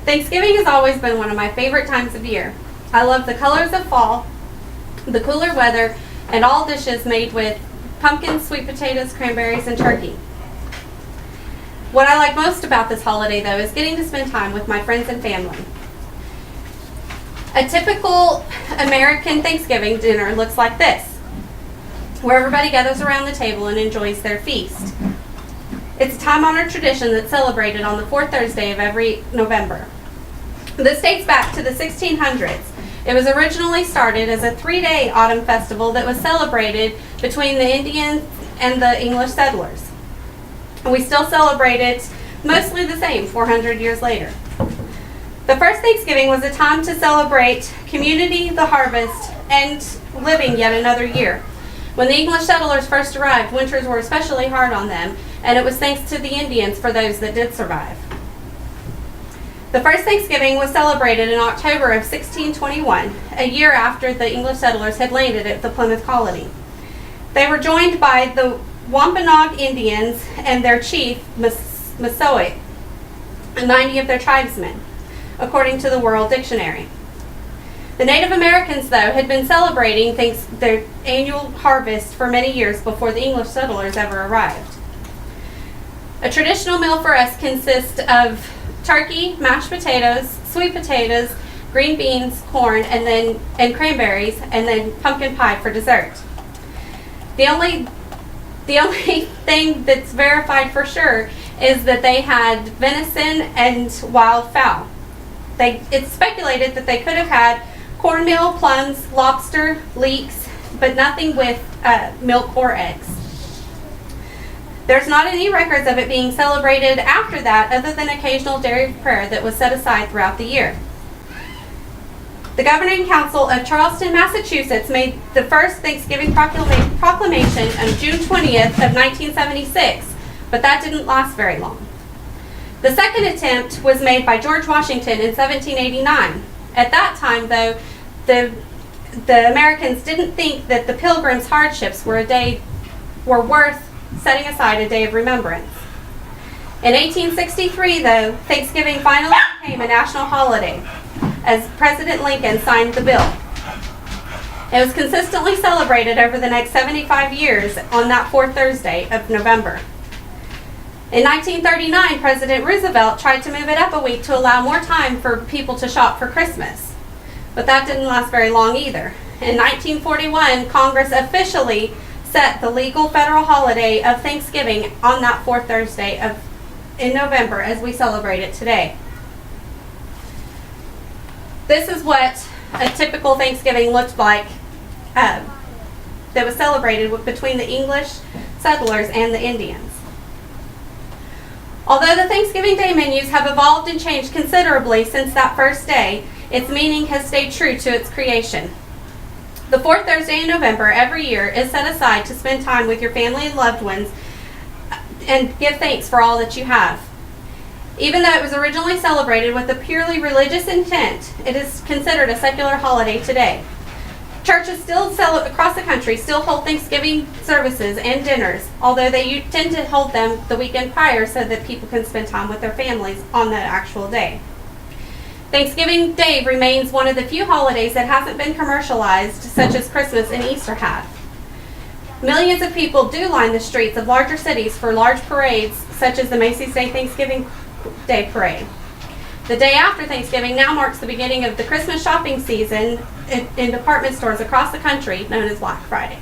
Thanksgiving has always been one of my favorite times of year. I love the colors of fall, the cooler weather, and all dishes made with pumpkins, sweet potatoes, cranberries, and turkey. What I like most about this holiday, though, is getting to spend time with my friends and family. A typical American Thanksgiving dinner looks like this, where everybody gathers around the table and enjoys their feast. It's a time-honored tradition that's celebrated on the fourth Thursday of every November. This dates back to the 1600s. It was originally started as a 3-day autumn festival that was celebrated between the Indians and the English settlers. And we still celebrate it mostly the same 400 years later. The first Thanksgiving was a time to celebrate community, the harvest, and living yet another year. When the English settlers first arrived, winters were especially hard on them, and it was thanks to the Indians for those that did survive. The first Thanksgiving was celebrated in October of 1621, a year after the English settlers had landed at the Plymouth colony. They were joined by the Wampanoag Indians and their chief, Massasoit, and 90 of their tribesmen, according to the World Dictionary. The Native Americans, though, had been celebrating their annual harvest for many years before the English settlers ever arrived. A traditional meal for us consists of turkey, mashed potatoes, sweet potatoes, green beans, corn, and cranberries, and then pumpkin pie for dessert. The only thing that's verified for sure is that they had venison and wild fowl. It's speculated that they could have had cornmeal, plums, lobster, leeks, but nothing with milk or eggs. There's not any records of it being celebrated after that other than occasional dairy prayer that was set aside throughout the year. The Governing Council of Charlestown, Massachusetts made the first Thanksgiving proclamation on June 20th of 1976, but that didn't last very long. The second attempt was made by George Washington in 1789. At that time, though, the Americans didn't think that the Pilgrims' hardships were worth setting aside a day of remembrance. In 1863, though, Thanksgiving finally became a national holiday as President Lincoln signed the bill. It was consistently celebrated over the next 75 years on that fourth Thursday of November. In 1939, President Roosevelt tried to move it up a week to allow more time for people to shop for Christmas. But that didn't last very long either. In 1941, Congress officially set the legal federal holiday of Thanksgiving on that fourth Thursday in November as we celebrate it today. This is what a typical Thanksgiving looked like that was celebrated between the English settlers and the Indians. Although the Thanksgiving Day menus have evolved and changed considerably since that first day, its meaning has stayed true to its creation. The fourth Thursday in November every year is set aside to spend time with your family and loved ones and give thanks for all that you have. Even though it was originally celebrated with a purely religious intent, it is considered a secular holiday today. Churches across the country still hold Thanksgiving services and dinners, although they tend to hold them the weekend prior so that people can spend time with their families on the actual day. Thanksgiving Day remains one of the few holidays that hasn't been commercialized, such as Christmas and Easter have. Millions of people do line the streets of larger cities for large parades, such as the Macy's Day Thanksgiving Day Parade. The day after Thanksgiving now marks the beginning of the Christmas shopping season in department stores across the country, known as Black Friday.